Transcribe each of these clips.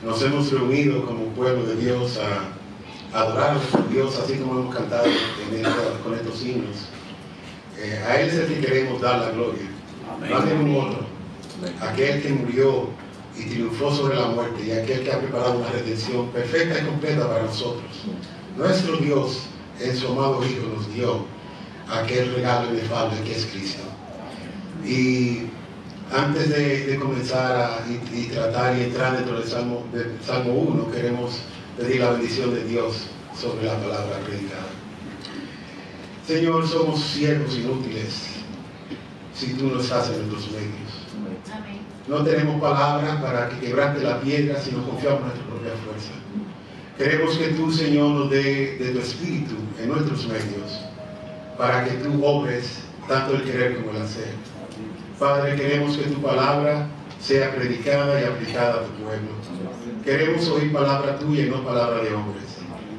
nos hemos reunido como pueblo de Dios a adorar a Dios, así como hemos cantado con estos himnos. A Él es el que queremos dar la gloria. No a ningún otro. Aquel que murió y triunfó sobre la muerte, y aquel que ha preparado una redención perfecta y completa para nosotros. Nuestro Dios, en su amado Hijo, nos dio aquel regalo inefable que es Cristo. Y antes de comenzar y tratar y entrar dentro del Salmo 1, queremos pedir la bendición de Dios sobre la palabra predicada. Señor, somos siervos inútiles si tú no estás en nuestros medios. Amén. No tenemos palabras para que quebrante la piedra, sino confiamos en nuestra propia fuerza. Queremos que tú, Señor, nos dé de tu espíritu en nuestros medios, para que tú obres tanto el querer como el hacer. Padre, queremos que tu palabra sea predicada y aplicada a tu pueblo. Queremos oír palabra tuya y no palabra de hombres.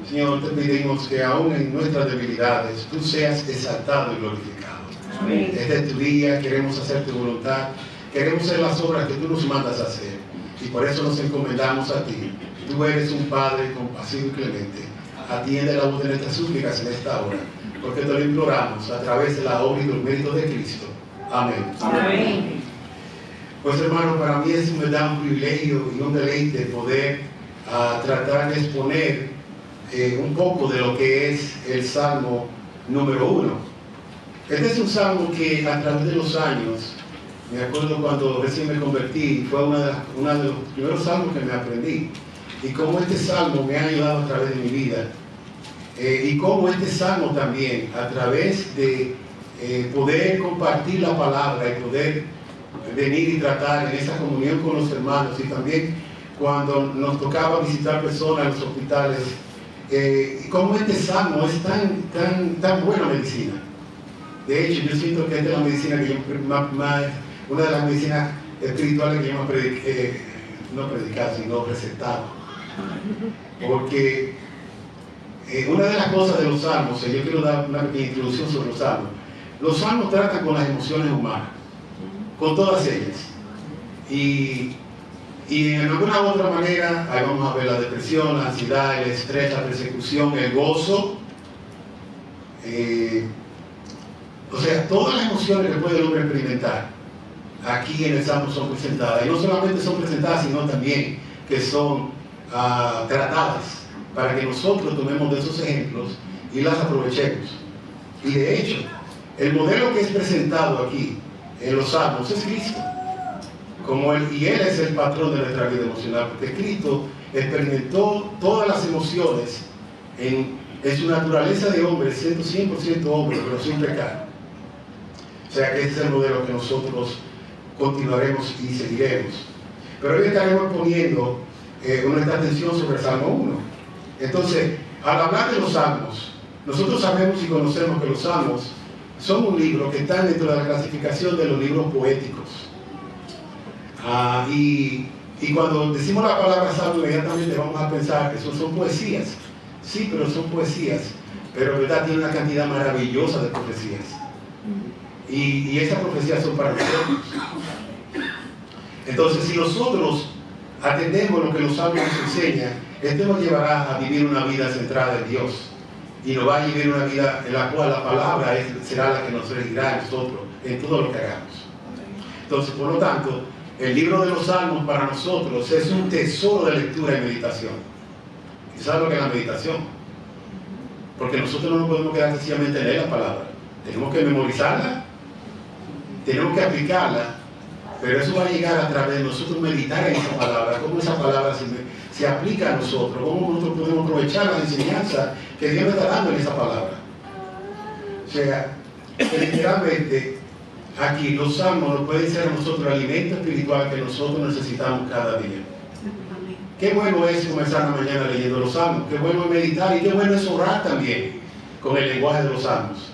Señor, te pedimos que aún en nuestras debilidades tú seas exaltado y glorificado. Amén. Este es tu día, queremos hacer tu voluntad, queremos hacer las obras que tú nos mandas a hacer. Y por eso nos encomendamos a ti. Tú eres un Padre compasivo y clemente. Atiende la voz de nuestras súplicas en esta hora, porque te lo imploramos a través de la obra y los méritos de Cristo. Amén. Amén. Pues hermano, para mí es me da un privilegio y un deleite poder tratar de exponer un poco de lo que es el Salmo número 1. Este es un salmo que a través de los años, me acuerdo cuando recién me convertí, fue uno de los primeros salmos que me aprendí. Y cómo este salmo me ha ayudado a través de mi vida. Y cómo este salmo también, a través de poder compartir la palabra y poder venir y tratar en esa comunión con los hermanos, y también cuando nos tocaba visitar personas en los hospitales, y cómo este salmo es tan buena medicina. De hecho, yo siento que esta es la medicina que yo, una de las medicinas espirituales que yo no predicado, sino recetado. Porque una de las cosas de los salmos, yo quiero dar una pequeña introducción sobre los salmos. Los salmos tratan con las emociones humanas, con todas ellas. Y en alguna u otra manera, ahí vamos a ver la depresión, la ansiedad, el estrés, la persecución, el gozo. O sea, todas las emociones que puede el hombre experimentar, aquí en el Salmo son presentadas. Y no solamente son presentadas, sino también que son tratadas, para que nosotros tomemos de esos ejemplos y las aprovechemos. Y de hecho, el modelo que es presentado aquí en los Salmos es Cristo. Y Él es el patrón de nuestra vida emocional, porque Cristo experimentó todas las emociones en su naturaleza de hombre, siendo 100% hombre, pero sin pecado. O sea que este es el modelo que nosotros continuaremos y seguiremos. Pero hoy estaremos poniendo nuestra atención sobre el Salmo 1. Entonces, al hablar de los Salmos, nosotros sabemos y conocemos que los Salmos son un libro que está dentro de la clasificación de los libros poéticos. Y cuando decimos la palabra salmo, inmediatamente vamos a pensar que son poesías. Sí, pero son poesías, pero verdad tiene una cantidad maravillosa de profecías. Y esas profecías son para nosotros. Entonces, si nosotros atendemos lo que los salmos nos enseñan, esto nos llevará a vivir una vida centrada en Dios. Y nos va a vivir una vida en la cual la palabra será la que nos regirá a nosotros en todo lo que hagamos. Entonces, por lo tanto, el libro de los Salmos para nosotros es un tesoro de lectura y meditación. ¿Y sabes lo que es la meditación? Porque nosotros no nos podemos quedar sencillamente en leer la palabra. Tenemos que memorizarla, tenemos que aplicarla, pero eso va a llegar a través de nosotros meditar en esa palabra, cómo esa palabra se aplica a nosotros, cómo nosotros podemos aprovechar las enseñanzas que Dios nos está dando en esa palabra. O sea, literalmente, aquí los salmos nos pueden ser a nosotros el alimento espiritual que nosotros necesitamos cada día. Qué bueno es comenzar la mañana leyendo los salmos, qué bueno es meditar y qué bueno es orar también con el lenguaje de los salmos.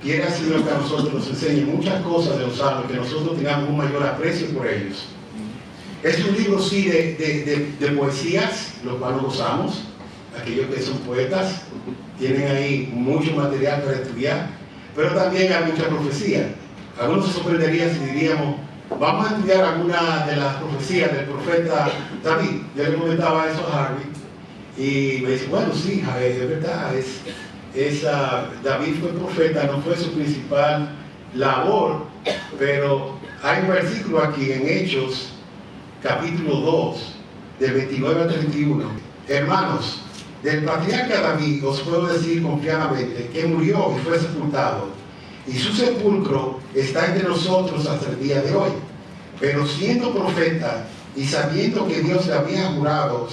Quiera Señor que a nosotros nos enseñe muchas cosas de los salmos, que nosotros tengamos un mayor aprecio por ellos. Es un libro sí de poesías, lo cual nos gozamos. Aquellos que son poetas tienen ahí mucho material para estudiar, pero también hay mucha profecía. Algunos se sorprenderían si diríamos Vamos a estudiar algunas de las profecías del profeta David. Yo le comentaba eso a Harvey y me dice, bueno, sí, Javier, es verdad, David fue profeta, no fue su principal labor, pero hay un versículo aquí en Hechos, capítulo 2, del 29 al 31. Hermanos, del patriarca David os puedo decir confiadamente que murió y fue sepultado, y su sepulcro está entre nosotros hasta el día de hoy. Pero siendo profeta y sabiendo que Dios le había jurado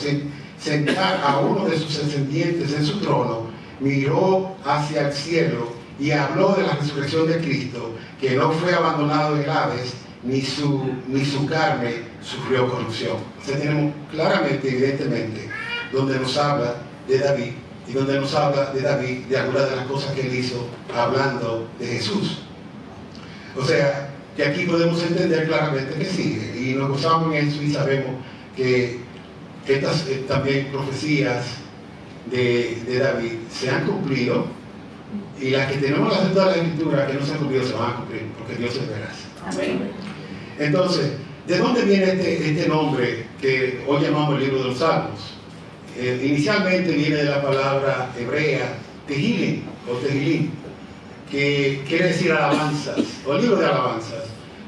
sentar a uno de sus descendientes en su trono, miró hacia el cielo y habló de la resurrección de Cristo, que no fue abandonado en el Hades, ni su carne sufrió corrupción. Entonces tenemos claramente, evidentemente, donde nos habla de David, y donde nos habla de David de algunas de las cosas que él hizo hablando de Jesús. O sea, que aquí podemos entender claramente que sigue, y nos gozamos en eso y sabemos que estas también profecías de David se han cumplido, y las que tenemos las de toda la escritura que no se han cumplido se van a cumplir, porque Dios es veraz. Amén. Entonces, ¿de dónde viene este nombre que hoy llamamos el libro de los Salmos? Inicialmente viene de la palabra hebrea Tehillim o Tehillim, que quiere decir alabanzas o libro de alabanzas.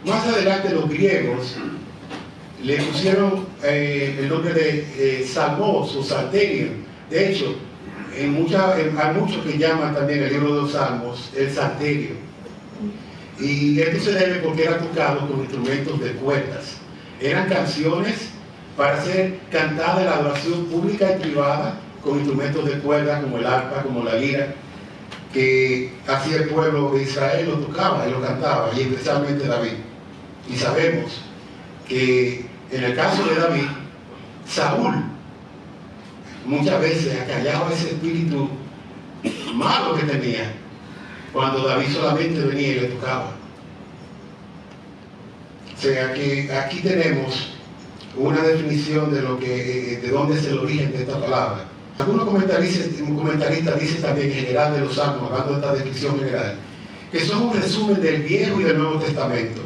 Más adelante los griegos le pusieron el nombre de Salmos o Salterium. De hecho, hay muchos que llaman también el libro de los Salmos el Salterium. Y esto se debe porque era tocado con instrumentos de cuerdas. Eran canciones para ser cantada en la adoración pública y privada con instrumentos de cuerda como el arpa, como la lira, que así el pueblo de Israel lo tocaba y lo cantaba, y especialmente David. Y sabemos que en el caso de David, Saúl muchas veces acallaba ese espíritu malo que tenía cuando David solamente venía y le tocaba. O sea que aquí tenemos una definición de dónde es el origen de esta palabra. Algunos comentaristas dicen también en general de los Salmos, hablando de esta descripción general, que son un resumen del Viejo y del Nuevo Testamento,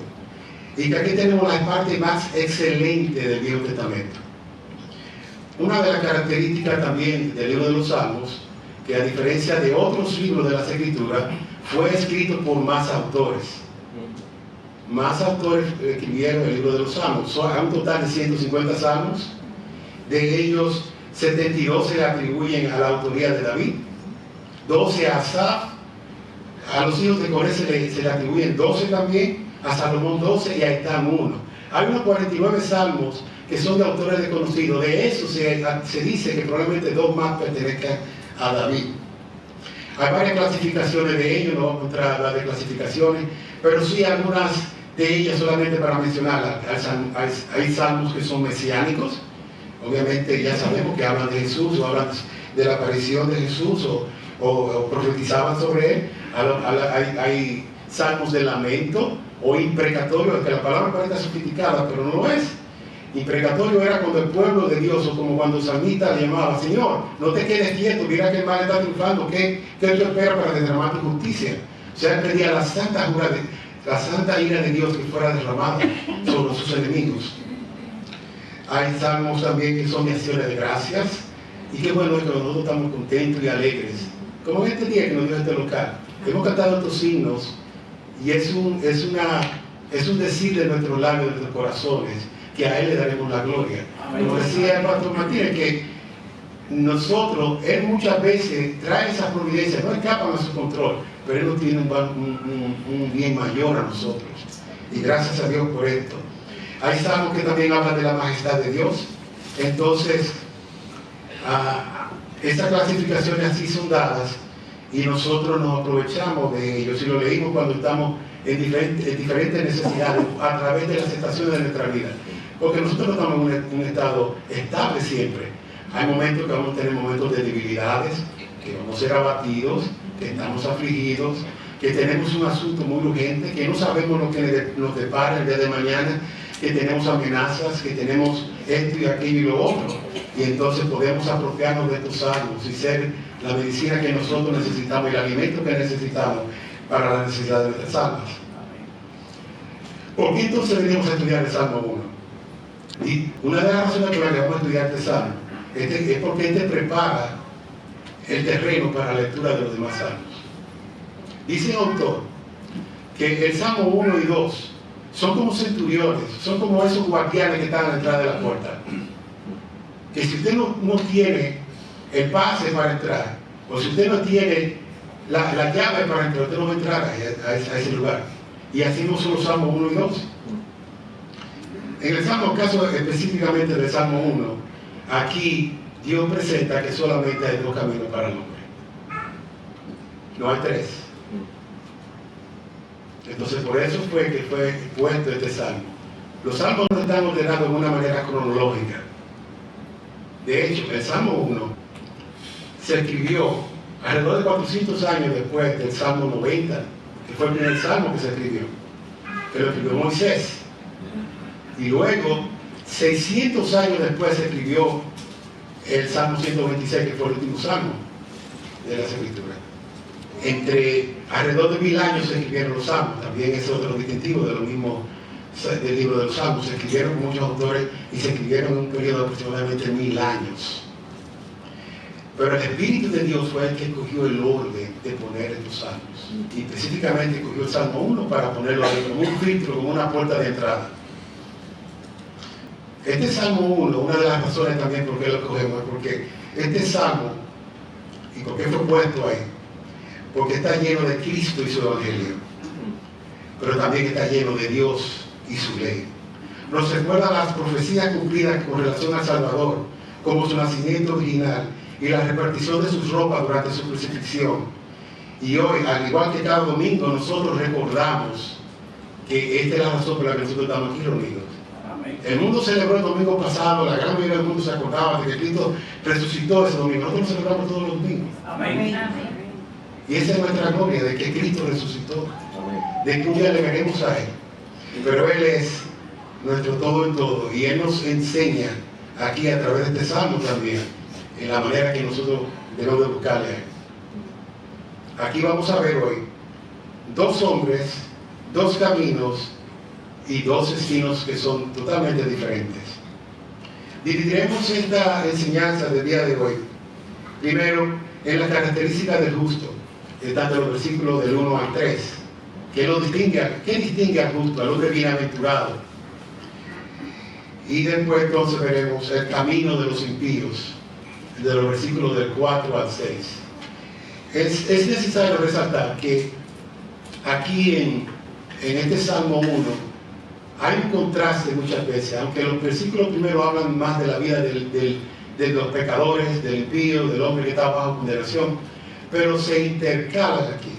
y que aquí tenemos la parte más excelente del Viejo Testamento. Una de las características también del libro de los Salmos, que a diferencia de otros libros de las Escrituras, fue escrito por más autores. Más autores escribieron el libro de los Salmos. Hay un total de 150 salmos. De ellos, 72 se le atribuyen a la autoría de David, 12 a Asaf, a los hijos de Coré se le atribuyen 12 también, a Salomón 12 y a Etán 1. Hay unos 49 salmos que son de autores desconocidos. De eso se dice que probablemente 2 más pertenezcan a David. Hay varias clasificaciones de ellos, no vamos a entrar a hablar de clasificaciones, pero sí algunas de ellas solamente para mencionarlas. Hay salmos que son mesiánicos, obviamente ya sabemos que hablan de Jesús o hablan de la aparición de Jesús o profetizaban sobre él. Hay salmos de lamento o imprecatorio, que la palabra parece sofisticada, pero no lo es. Imprecatorio era cuando el pueblo de Dios, o como cuando el salmista le llamaba: Señor, no te quedes quieto, mira que el mal está triunfando, ¿qué tú esperas para derramar tu justicia? O sea, él pedía la santa ira de Dios que fuera derramada sobre sus enemigos. Hay salmos también que son de acciones de gracias, y qué bueno es que nosotros estamos contentos y alegres, como en este día que nos dio este local. Hemos cantado estos himnos, y es un decir de nuestros labios, de nuestros corazones, que a Él le daremos la gloria. Como decía el pastor Martínez, que nosotros, Él muchas veces trae esa providencia, no escapan a su control, pero Él nos tiene un bien mayor a nosotros. Y gracias a Dios por esto. Hay salmos que también hablan de la majestad de Dios. Entonces, estas clasificaciones así son dadas, y nosotros nos aprovechamos de ellos y lo leímos cuando estamos en diferentes necesidades a través de las estaciones de nuestra vida. Porque nosotros no estamos en un estado estable siempre. Hay momentos que vamos a tener momentos de debilidades, que vamos a ser abatidos, que estamos afligidos, que tenemos un asunto muy urgente, que no sabemos lo que nos depara el día de mañana, que tenemos amenazas, que tenemos esto y aquello y lo otro. Y entonces podemos apropiarnos de estos salmos y ser la medicina que nosotros necesitamos, el alimento que necesitamos para la necesidad de nuestras almas. ¿Por qué entonces venimos a estudiar el Salmo 1? Y una de las razones por las que vamos a estudiar este Salmo es porque este prepara el terreno para la lectura de los demás salmos. Dice el autor que el Salmo 1 y 2 son como centuriones, son como esos guardianes que están a la entrada de la puerta. Que si usted no tiene el pase para entrar, o si usted no tiene la llave para entrar, usted no va a entrar a ese lugar. Y así no son los Salmos 1 y 2. En el caso específicamente del Salmo 1, aquí Dios presenta que solamente hay 2 caminos para el hombre. No hay 3. Entonces por eso fue que fue puesto este salmo. Los salmos no están ordenados de una manera cronológica. De hecho, el Salmo 1 se escribió alrededor de 400 años después del Salmo 90, que fue el primer salmo que se escribió, que lo escribió Moisés. Y luego, 600 años después se escribió el Salmo 126, que fue el último salmo de las Escrituras. Entre alrededor de 1000 años se escribieron los salmos. También es otro distintivo de lo mismo del libro de los salmos. Se escribieron muchos autores y se escribieron en un periodo de aproximadamente 1000 años. Pero el Espíritu de Dios fue el que escogió el orden de poner estos salmos. Y específicamente escogió el Salmo 1 para ponerlo ahí como un filtro, como una puerta de entrada. Este Salmo 1, una de las razones también por qué lo escogemos es porque este salmo, y por qué fue puesto ahí, porque está lleno de Cristo y su Evangelio, pero también está lleno de Dios y su ley. Nos recuerda las profecías cumplidas con relación al Salvador, como su nacimiento original y la repartición de sus ropas durante su crucifixión. Y hoy, al igual que cada domingo, nosotros recordamos que esta es la razón por la que nosotros estamos aquí reunidos. El mundo celebró el domingo pasado, la gran mayoría del mundo se acordaba de que Cristo resucitó ese domingo. Nosotros lo celebramos todos los domingos. Amén. Y esa es nuestra gloria, de que Cristo resucitó, de que un día le veremos a Él. Pero Él es nuestro todo en todo, y Él nos enseña aquí a través de este salmo también, en la manera que nosotros debemos de buscarle a Él. Aquí vamos a ver hoy 2 hombres, 2 caminos y 2 destinos que son totalmente diferentes. Dividiremos esta enseñanza del día de hoy, primero, en las características del justo, tanto los versículos del 1 al 3, ¿qué distingue al justo, al hombre bienaventurado? Y después entonces veremos el camino de los impíos, de los versículos del 4 al 6. Es necesario resaltar que aquí en este Salmo 1 hay un contraste muchas veces, aunque los versículos primero hablan más de la vida de los pecadores, del impío, del hombre que está bajo condenación, pero se intercalan aquí.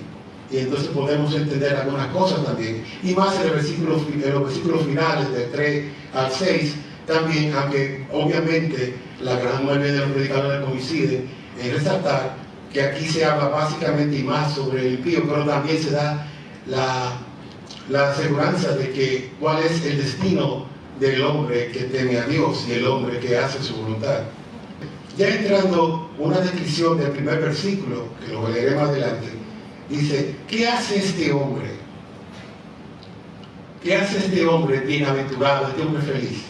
Y entonces podemos entender algunas cosas también. Y más en los versículos finales del 3 al 6, también, aunque obviamente la gran mayoría de los predicadores coinciden en resaltar que aquí se habla básicamente y más sobre el impío, pero también se da la aseguranza de que cuál es el destino del hombre que teme a Dios y el hombre que hace su voluntad. Ya entrando una descripción del primer versículo, que lo leeré más adelante, dice, ¿qué hace este hombre? ¿Qué hace este hombre bienaventurado, este hombre feliz?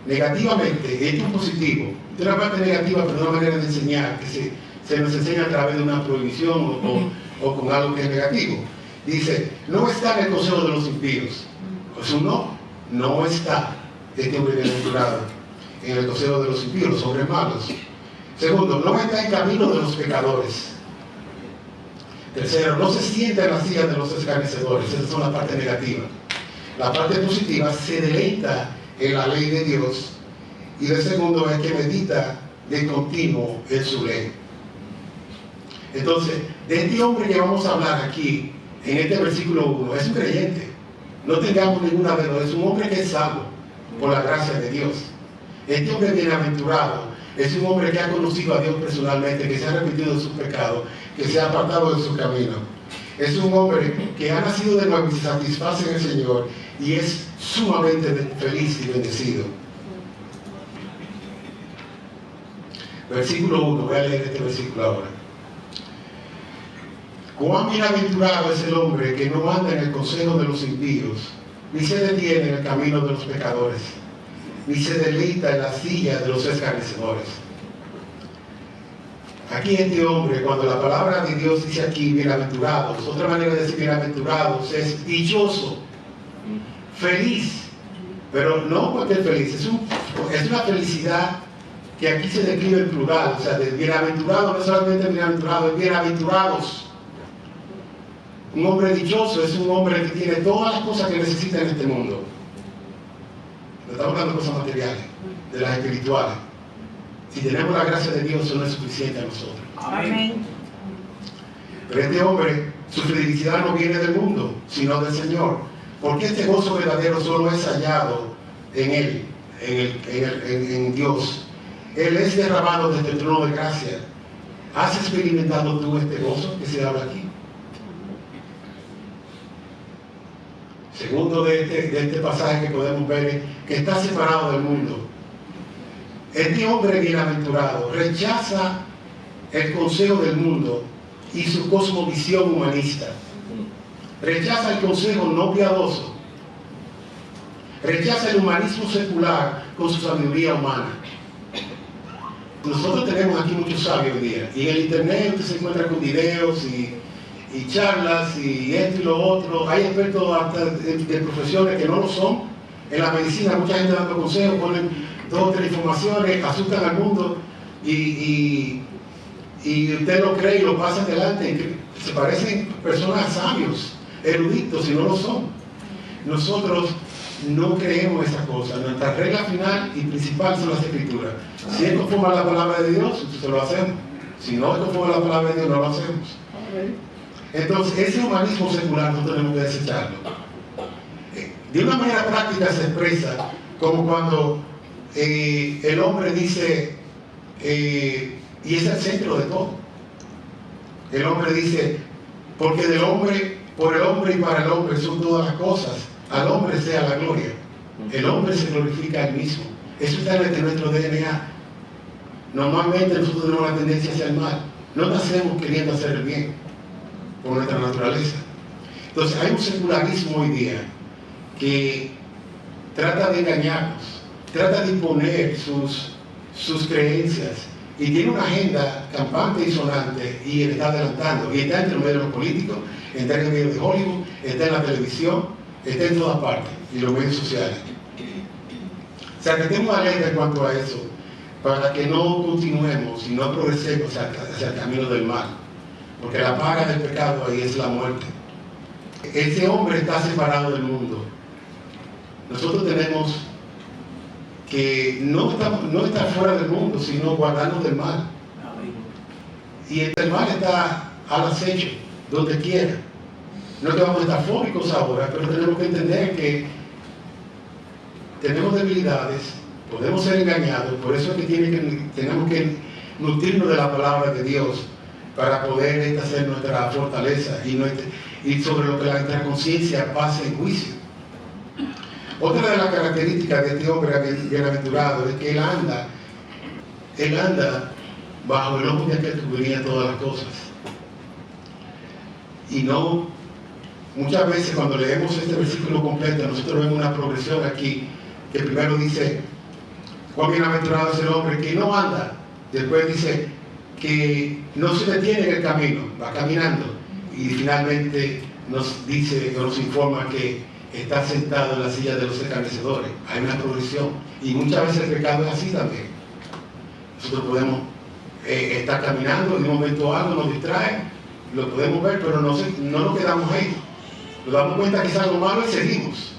Negativamente, esto es positivo. Esta es una parte negativa, pero una manera de enseñar, que se nos enseña a través de una prohibición o con algo que es negativo. Dice, no está en el consejo de los impíos. Pues no está este hombre bienaventurado en el consejo de los impíos, los hombres malos. Segundo, no está en camino de los pecadores. Tercero, no se sienta en la silla de los escarnecedores. Esa es la parte negativa. La parte positiva, se deleita en la ley de Dios. Y el segundo es que medita de continuo en su ley. Entonces, de este hombre que vamos a hablar aquí, en este versículo 1, es un creyente. No tengamos ninguna duda, es un hombre que es salvo por la gracia de Dios. Este hombre bienaventurado es un hombre que ha conocido a Dios personalmente, que se ha arrepentido de sus pecados, que se ha apartado de su camino. Es un hombre que ha nacido de nuevo y se satisface en el Señor y es sumamente feliz y bendecido. Versículo 1, voy a leer este versículo ahora. Cuán bienaventurado es el hombre que no anda en el consejo de los impíos, ni se detiene en el camino de los pecadores, ni se deleita en la silla de los escarnecedores. Aquí este hombre, cuando la palabra de Dios dice aquí bienaventurados, otra manera de decir bienaventurados es dichoso, feliz, pero no cualquier feliz, es una felicidad que aquí se describe en plural, o sea, de bienaventurado no es solamente bienaventurado, es bienaventurados. Un hombre dichoso es un hombre que tiene todas las cosas que necesita en este mundo. No estamos hablando de cosas materiales, de las espirituales. Si tenemos la gracia de Dios, eso no es suficiente a nosotros. Amén. Pero este hombre, su felicidad no viene del mundo, sino del Señor. Porque este gozo verdadero solo es hallado en Él, en Dios. Él es derramado desde el trono de gracia. ¿Has experimentado tú este gozo que se habla aquí? Segundo de este pasaje que podemos ver es que está separado del mundo. Este hombre bienaventurado rechaza el consejo del mundo y su cosmovisión humanista. Rechaza el consejo no piadoso. Rechaza el humanismo secular con su sabiduría humana. Nosotros tenemos aquí muchos sabios hoy día. Y en el internet usted se encuentra con videos y charlas y esto y lo otro. Hay expertos hasta de profesiones que no lo son. En la medicina mucha gente dando consejos, ponen 2 o 3 informaciones, asustan al mundo y usted lo cree y lo pasa adelante. Se parecen personas sabios, eruditos, y no lo son. Nosotros no creemos esas cosas. Nuestra regla final y principal son las escrituras. Si es conforme a la palabra de Dios, entonces lo hacemos. Si no es conforme a la palabra de Dios, no lo hacemos. Entonces, ese humanismo secular no tenemos que desecharlo. De una manera práctica se expresa como cuando el hombre dice, y es el centro de todo. El hombre dice, porque del hombre, por el hombre y para el hombre son todas las cosas. Al hombre sea la gloria. El hombre se glorifica a él mismo. Eso está en nuestro DNA. Normalmente nosotros tenemos la tendencia hacia el mal. No nacemos queriendo hacer el bien por nuestra naturaleza. Entonces hay un secularismo hoy día que trata de engañarnos, trata de imponer sus creencias y tiene una agenda campante y sonante y está adelantando. Y está entre los medios políticos, está en el medio de Hollywood, está en la televisión, está en todas partes y los medios sociales. O sea que estemos alerta en cuanto a eso, para que no continuemos y no progresemos hacia el camino del mal, porque la paga del pecado ahí es la muerte. Ese hombre está separado del mundo. Nosotros tenemos que no estar fuera del mundo, sino guardarnos del mal. Y el mal está al acecho, donde quiera. No es que vamos a estar fóbicos ahora, pero tenemos que entender que tenemos debilidades, podemos ser engañados, por eso es que tenemos que nutrirnos de la palabra de Dios para poder hacer nuestra fortaleza y sobre lo que nuestra conciencia pase en juicio. Otra de las características de este hombre bienaventurado es que él anda bajo el ojo de aquel que cubría todas las cosas. Y no, muchas veces cuando leemos este versículo completo, nosotros vemos una progresión aquí, que primero dice, cuán bienaventurado es el hombre que no anda, después dice que no se detiene en el camino, va caminando, y finalmente nos dice o nos informa que está sentado en la silla de los escarnecedores. Hay una progresión, y muchas veces el pecado es así también. Nosotros podemos estar caminando y de un momento algo nos distrae, lo podemos ver, pero no nos quedamos ahí. Nos damos cuenta que es algo malo y seguimos.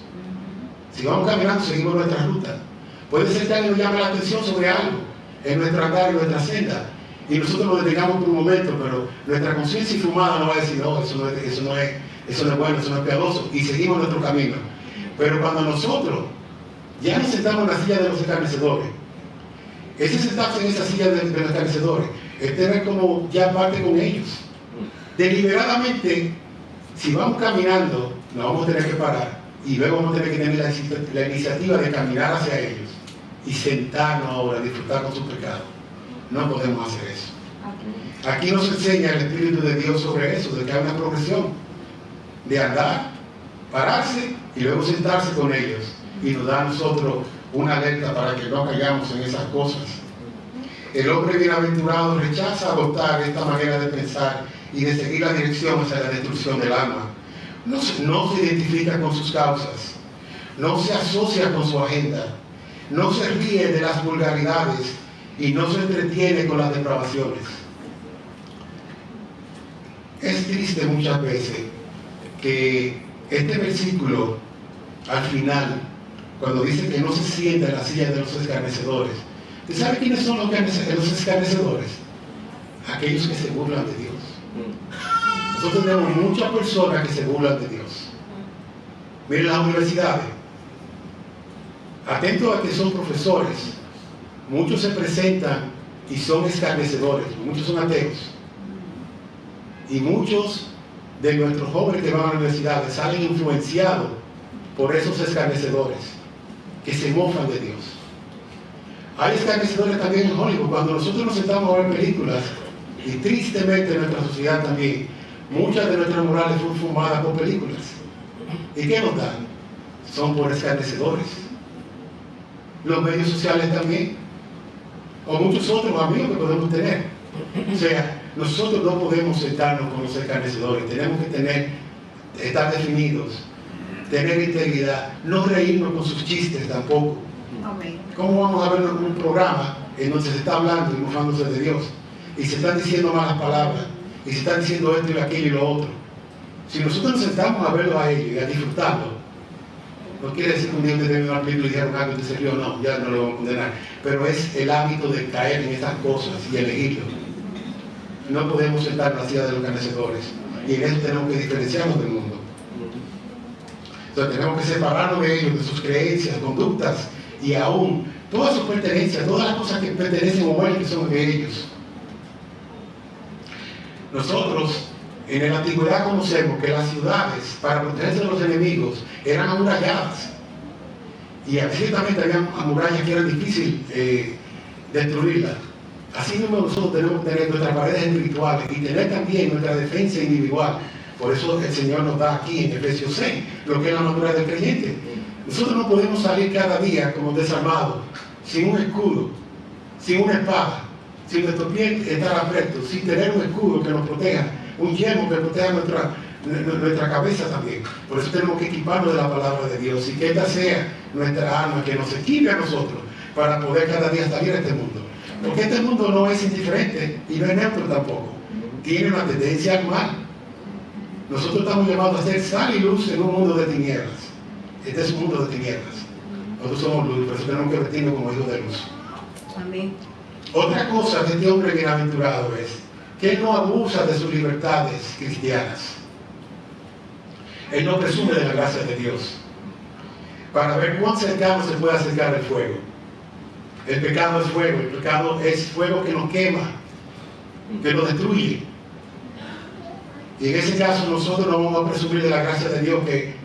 Si vamos caminando, seguimos nuestra ruta. Puede ser que alguien nos llame la atención sobre algo en nuestro andar, en nuestra senda, y nosotros nos detengamos por un momento, pero nuestra conciencia infumada nos va a decir, no, eso no es bueno, eso no es piadoso, y seguimos nuestro camino. Pero cuando nosotros ya nos sentamos en la silla de los escarnecedores, ese sentarse en esa silla de los escarnecedores es tener como ya parte con ellos. Deliberadamente, si vamos caminando, nos vamos a tener que parar y luego vamos a tener que tener la iniciativa de caminar hacia ellos y sentarnos ahora a disfrutar con su pecado. No podemos hacer eso. Aquí nos enseña el Espíritu de Dios sobre eso, de que hay una progresión de andar pararse y luego sentarse con ellos y nos da a nosotros una alerta para que no caigamos en esas cosas. El hombre bienaventurado rechaza adoptar esta manera de pensar y de seguir la dirección hacia la destrucción del alma. No se identifica con sus causas, no se asocia con su agenda, no se ríe de las vulgaridades y no se entretiene con las depravaciones. Es triste muchas veces que este versículo, al final, cuando dice que no se sienta en la silla de los escarnecedores, ¿usted sabe quiénes son los escarnecedores? Aquellos que se burlan de Dios. Nosotros tenemos muchas personas que se burlan de Dios. Miren las universidades. Atentos a que son profesores. Muchos se presentan y son escarnecedores. Muchos son ateos. Y muchos de nuestros jóvenes que van a la universidad salen influenciados por esos escarnecedores que se mofan de Dios. Hay escarnecedores también en Hollywood. Cuando nosotros nos sentamos a ver películas, y tristemente en nuestra sociedad también, muchas de nuestras morales son formadas por películas. ¿Y qué nos dan? Son por escarnecedores. Los medios sociales también, o muchos otros amigos que podemos tener. O sea, nosotros no podemos sentarnos con los escarnecedores, tenemos que estar definidos, tener integridad, no reírnos con sus chistes tampoco. Amén. ¿Cómo vamos a ver un programa en donde se está hablando y mofándose de Dios? Y se están diciendo malas palabras, y se están diciendo esto y aquello y lo otro. Si nosotros nos sentamos a verlo a ellos y a disfrutarlo, no quiere decir que un día ustedes ven una película y dijeron algo y se rió, no, ya no lo vamos a condenar. Pero es el hábito de caer en estas cosas y elegirlo. No podemos sentar en la silla de los escarnecedores. Y en eso tenemos que diferenciarnos del mundo. Entonces tenemos que separarnos de ellos, de sus creencias, conductas y aún todas sus pertenencias, todas las cosas que pertenecen o mueren que son de ellos. Nosotros en la antigüedad conocemos que las ciudades, para protegerse de los enemigos, eran amuralladas. Y ciertamente había murallas que eran difíciles destruirlas. Así mismo nosotros tenemos que tener nuestras paredes espirituales y tener también nuestra defensa individual. Por eso el Señor nos da aquí en Efesios 6 lo que es la armadura del creyente. Nosotros no podemos salir cada día como desarmados, sin un escudo, sin una espada, sin nuestro pie estar apresto, sin tener un escudo que nos proteja, un yelmo que proteja nuestra cabeza también. Por eso tenemos que equiparnos de la palabra de Dios y que esta sea nuestra arma, que nos equipe a nosotros para poder cada día salir a este mundo. Porque este mundo no es indiferente y no es neutro tampoco. Tiene una tendencia al mal. Nosotros estamos llamados a ser sal y luz en un mundo de tinieblas. Este es un mundo de tinieblas. Nosotros somos luz, por eso tenemos que vestirnos como hijos de luz. Amén. Otra cosa de este hombre bienaventurado es que él no abusa de sus libertades cristianas. Él no presume de la gracia de Dios. Para ver cuán cercano se puede acercar el fuego. El pecado es fuego, el pecado es fuego que nos quema, que nos destruye. Y en ese caso nosotros no vamos a presumir de la gracia de Dios que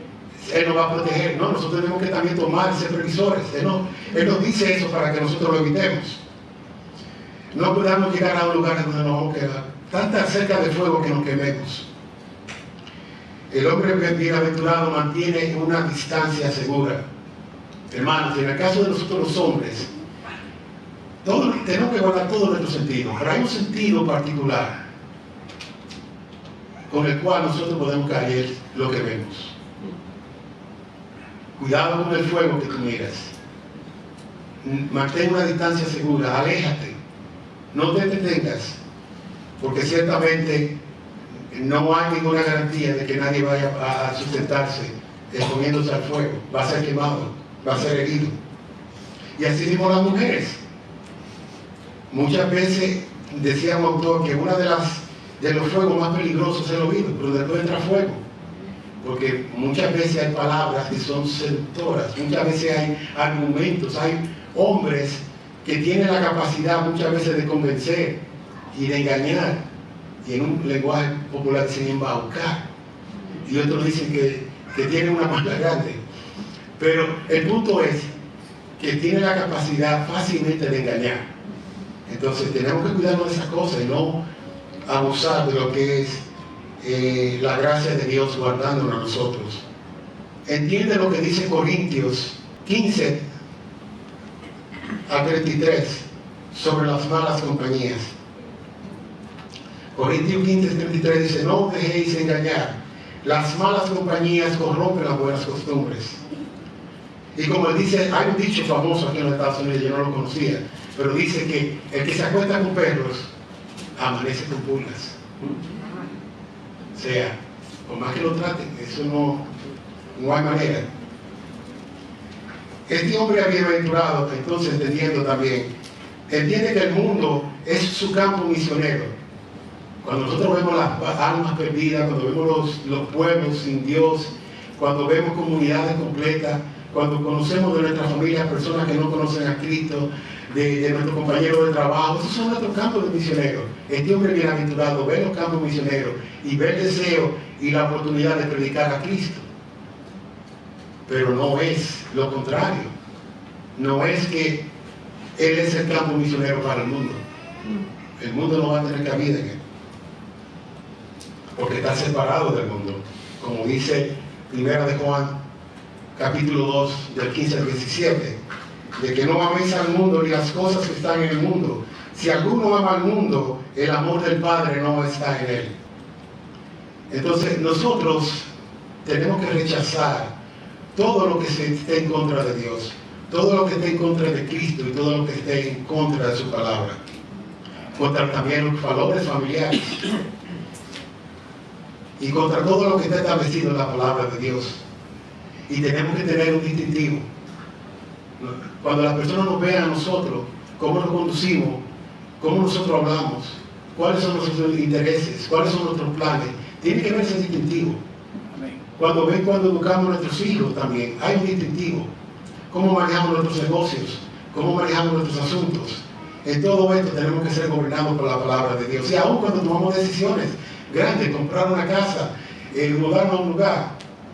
Él nos va a proteger. No, nosotros tenemos que también tomar, ser previsores. Él nos dice eso para que nosotros lo evitemos. No podamos llegar a un lugar donde nos vamos a quedar tan cerca del fuego que nos quememos. El hombre bienaventurado mantiene una distancia segura. Hermanos, en el caso de nosotros los hombres, tenemos que guardar todos nuestros sentidos, pero hay un sentido particular con el cual nosotros podemos caer lo que vemos. Cuidado con el fuego que tú miras. Mantén una distancia segura, aléjate, no te detengas, porque ciertamente no hay ninguna garantía de que nadie vaya a sustentarse exponiéndose al fuego. Va a ser quemado, va a ser herido. Y así mismo las mujeres. Muchas veces decía un autor que uno de los fuegos más peligrosos es el oído, pero después entra fuego. Porque muchas veces hay palabras que son seductoras, muchas veces hay argumentos, hay hombres que tienen la capacidad muchas veces de convencer y de engañar, y en un lenguaje popular dicen embaucar, y otros dicen que tienen una mano grande. Pero el punto es que tienen la capacidad fácilmente de engañar. Entonces tenemos que cuidarnos de esas cosas y no abusar de lo que es la gracia de Dios guardándonos a nosotros. entiende lo que dice Corintios 15 a 33 sobre las malas compañías. Corintios 15, 33 dice: no os dejéis engañar, las malas compañías corrompen las buenas costumbres. Y como él dice, hay un dicho famoso aquí en los Estados Unidos, yo no lo conocía, pero dice que el que se acuesta con perros amanece con pulgas. O sea, por más que lo traten, eso no hay manera. Este hombre bienaventurado, entonces, entendiendo también, entiende que el mundo es su campo misionero. Cuando nosotros vemos las almas perdidas, cuando vemos los pueblos sin Dios, cuando vemos comunidades completas, cuando conocemos de nuestra familia personas que no conocen a Cristo, de nuestros compañeros de trabajo, esos son nuestros campos de misioneros. Este hombre bienaventurado ve los campos misioneros y ve el deseo y la oportunidad de predicar a Cristo. Pero no es lo contrario. No es que Él es el campo misionero para el mundo. El mundo no va a tener cabida en Él, porque está separado del mundo. Como dice 1 de Juan, capítulo 2, del 15 al 17, de que no améis al mundo ni las cosas que están en el mundo. Si alguno ama al mundo, el amor del Padre no está en él. Entonces nosotros tenemos que rechazar todo lo que esté en contra de Dios, todo lo que esté en contra de Cristo y todo lo que esté en contra de su palabra, contra también los valores familiares y contra todo lo que está establecido en la palabra de Dios. Y tenemos que tener un distintivo. Cuando las personas nos vean a nosotros, cómo nos conducimos, cómo nosotros hablamos, cuáles son nuestros intereses, cuáles son nuestros planes, tiene que verse distintivo. Cuando educamos a nuestros hijos también, hay un distintivo. Cómo manejamos nuestros negocios, cómo manejamos nuestros asuntos. En todo esto tenemos que ser gobernados por la palabra de Dios. Y aún cuando tomamos decisiones grandes, comprar una casa, mudarnos a un lugar,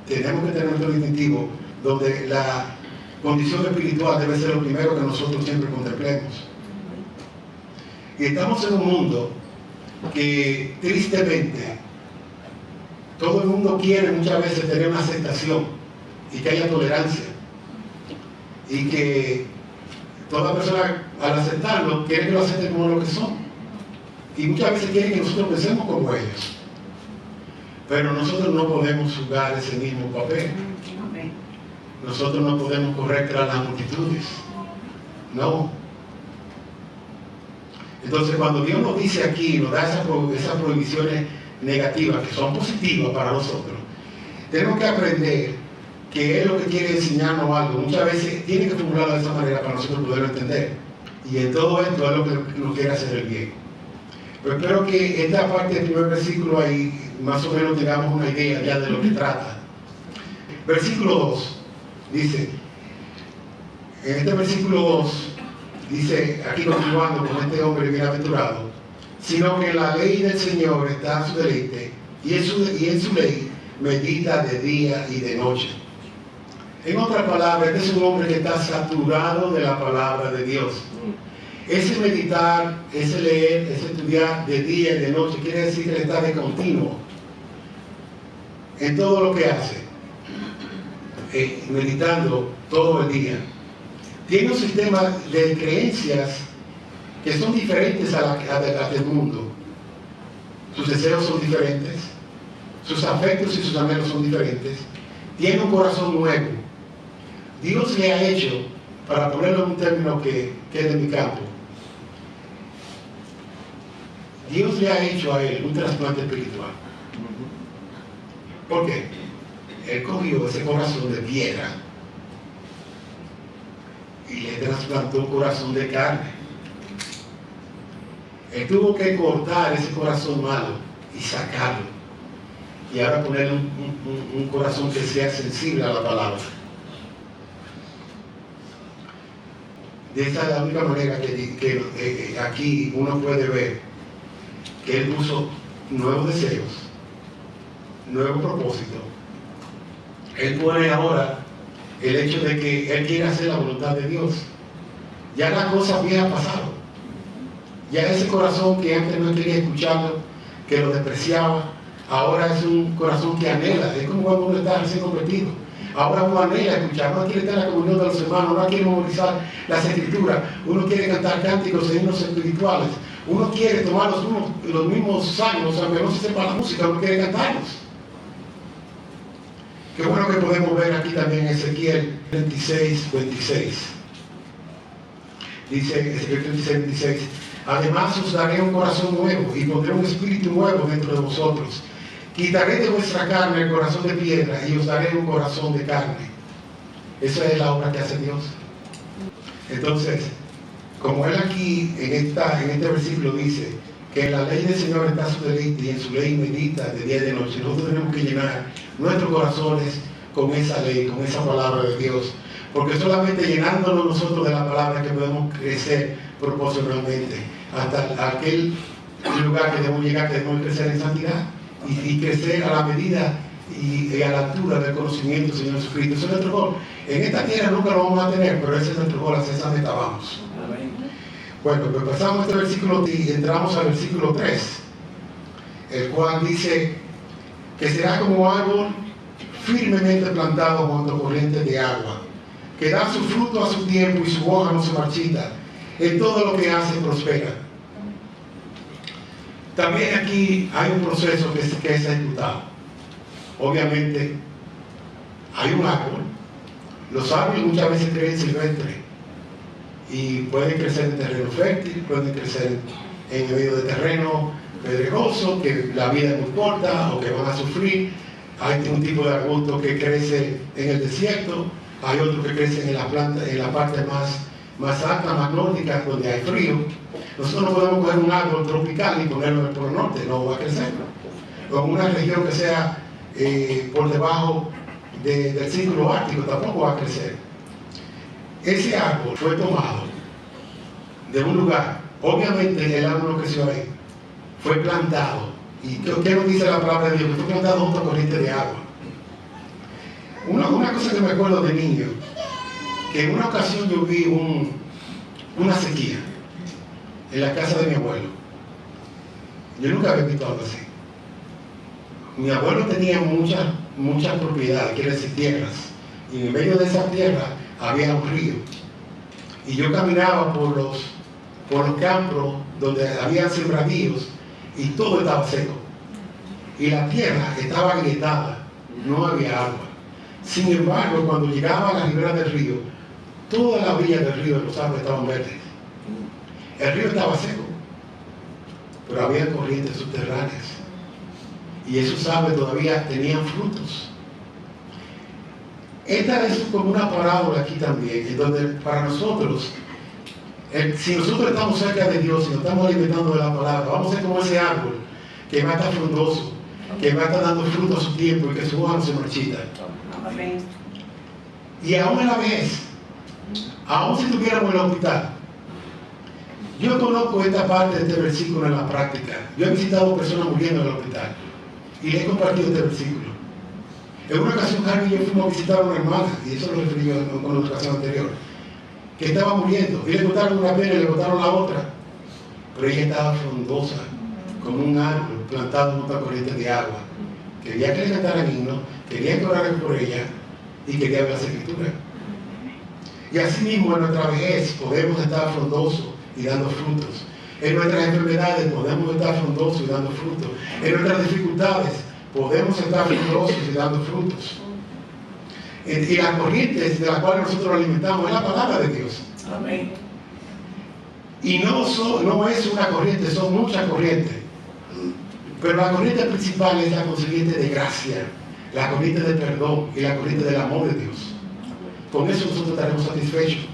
tenemos que tener nuestro distintivo, donde la condición espiritual debe ser lo primero que nosotros siempre contemplemos. Y estamos en un mundo que tristemente todo el mundo quiere muchas veces tener una aceptación y que haya tolerancia, y que toda persona al aceptarlo quiere que lo acepten como lo que son, y muchas veces quieren que nosotros pensemos como ellos, pero nosotros no podemos jugar ese mismo papel. Nosotros no podemos correr tras las multitudes, no. Entonces cuando Dios nos dice aquí, nos da esas prohibiciones negativas que son positivas para nosotros, tenemos que aprender que Él lo que quiere enseñarnos algo. Muchas veces tiene que formularlo de esa manera para nosotros poderlo entender, y en todo esto es lo que nos quiere hacer el bien. Pero espero que esta parte del primer versículo ahí más o menos tengamos una idea ya de lo que trata. Versículo 2 dice, en este versículo 2 dice, aquí continuando con este hombre bienaventurado, sino que en la ley del Señor está su deleite, y en su ley medita de día y de noche. En otras palabras, este es un hombre que está saturado de la palabra de Dios. Ese meditar, ese leer, ese estudiar de día y de noche, quiere decir que él está de continuo en todo lo que hace, meditando todo el día. Tiene un sistema de creencias que son diferentes a las del mundo. Sus deseos son diferentes, sus afectos y sus anhelos son diferentes. Tiene un corazón nuevo. Dios le ha hecho, para ponerlo en un término que es de mi campo, Dios le ha hecho a él un trasplante espiritual. ¿Por qué? Él cogió ese corazón de piedra y le trasplantó un corazón de carne. Él tuvo que cortar ese corazón malo y sacarlo, y ahora ponerle un corazón que sea sensible a la palabra. De esa es la única manera que aquí uno puede ver que él puso nuevos deseos, nuevo propósito. Él pone ahora el hecho de que él quiere hacer la voluntad de Dios. Ya la cosa vieja ha pasado. Ya ese corazón que antes no quería escucharlo, que lo despreciaba, ahora es un corazón que anhela. Es como cuando uno está recién convertido. Ahora uno anhela escuchar, uno quiere estar en la comunión de los hermanos, uno quiere memorizar las escrituras, uno quiere cantar cánticos e himnos espirituales, uno quiere tomar los mismos salmos, aunque no se sepa la música, uno quiere cantarlos. Qué bueno que podemos ver aquí también Ezequiel 26, 26. Dice Ezequiel 26, 26. Además os daré un corazón nuevo y pondré un espíritu nuevo dentro de vosotros. Quitaré de vuestra carne el corazón de piedra y os daré un corazón de carne. Esa es la obra que hace Dios. Entonces, como él aquí en este versículo dice que en la ley del Señor está su deleite y en su ley medita de día y de noche, nosotros tenemos que llenar nuestros corazones con esa ley, con esa palabra de Dios, porque solamente llenándonos nosotros de la palabra que podemos crecer proporcionalmente hasta aquel lugar que debemos llegar, que debemos crecer en santidad y crecer a la medida y a la altura del conocimiento del Señor Jesucristo. Ese es nuestro gol. En esta tierra nunca lo vamos a tener, pero ese es nuestro gol, hacia esa meta vamos. Bueno, pues pasamos este versículo y entramos al versículo 3, el cual dice que será como árbol firmemente plantado junto a corrientes de agua, que da su fruto a su tiempo y su hoja no se marchita, en todo lo que hace prospera. También aquí hay un proceso que es ejecutado. Obviamente hay un árbol. Los árboles muchas veces crecen silvestres y pueden crecer en terreno fértil, pueden crecer en medio de terreno pedregoso, que la vida es muy corta o que van a sufrir. Hay un tipo de arbusto que crece en el desierto, hay otros que crecen en la parte más alta, más nórdica, donde hay frío. Nosotros no podemos coger un árbol tropical y ponerlo en el Polo Norte, no va a crecer. O en una región que sea por debajo del círculo ártico, tampoco va a crecer. Ese árbol fue tomado de un lugar, obviamente el árbol no creció ahí, fue plantado. ¿Y qué nos dice la palabra de Dios? Que fue plantado junto a corriente de agua. Una cosa que me acuerdo de niño, que en una ocasión yo vi una sequía en la casa de mi abuelo. Yo nunca había visto algo así. Mi abuelo tenía muchas propiedades, quiere decir tierras, y en medio de esa tierra había un río. Y yo caminaba por los campos donde había sembradíos y todo estaba seco. Y la tierra estaba agrietada, no había agua. Sin embargo, cuando llegaba a la ribera del río, toda la orilla del río, los árboles estaban verdes. El río estaba seco, pero había corrientes subterráneas. Y esos árboles todavía tenían frutos. Esta es como una parábola aquí también, en donde para nosotros, si nosotros estamos cerca de Dios y nos estamos alimentando de la palabra, vamos a ser como ese árbol que va a estar frondoso, que va a estar dando fruto a su tiempo y que su hoja no se marchita. Amén. Y aún a la vez, aún si estuviéramos en el hospital, yo conozco esta parte de este versículo en la práctica. Yo he visitado personas muriendo en el hospital y le he compartido este versículo. En una ocasión, Carmen y yo fuimos a visitar a una hermana, y eso lo referí yo con la ocasión anterior, que estaba muriendo, y le cortaron una pierna y le cortaron la otra, pero ella estaba frondosa, como un árbol plantado en una corriente de agua. Quería que le cantaran himnos, quería que oraran por ella, y quería ver las escrituras. Y así mismo en nuestra vejez podemos estar frondosos y dando frutos. En nuestras enfermedades podemos estar frondosos y dando frutos. En nuestras dificultades podemos estar frondosos y dando frutos. Y las corrientes de las cuales nosotros nos alimentamos es la palabra de Dios. Amén. Y no es una corriente, son muchas corrientes. Pero la corriente principal es la corriente de gracia, la corriente de perdón y la corriente del amor de Dios. Con eso nosotros estaremos satisfechos.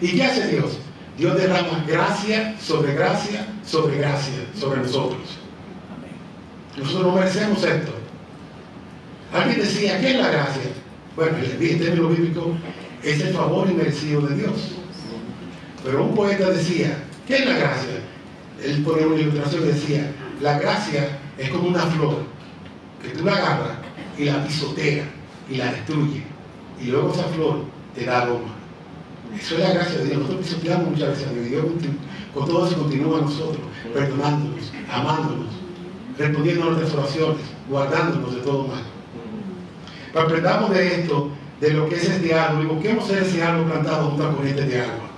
¿Y qué hace Dios? Dios derrama gracia sobre gracia sobre gracia sobre nosotros. Nosotros no merecemos esto. Alguien decía, ¿qué es la gracia? Bueno, el término bíblico es el favor inmerecido de Dios. Pero un poeta decía, ¿qué es la gracia? Él ponía una ilustración y decía, la gracia es como una flor que tú la agarras y la pisoteas y la destruyes, y luego esa flor te da aroma. Eso es la gracia de Dios. Nosotros pisoteamos muchas veces a Dios, y Dios con todo eso continúa a nosotros, perdonándonos, amándonos, respondiendo a nuestras oraciones, guardándonos de todo mal. Pero aprendamos de esto de lo que es este árbol y busquemos ser ese árbol plantado junto a corrientes de agua.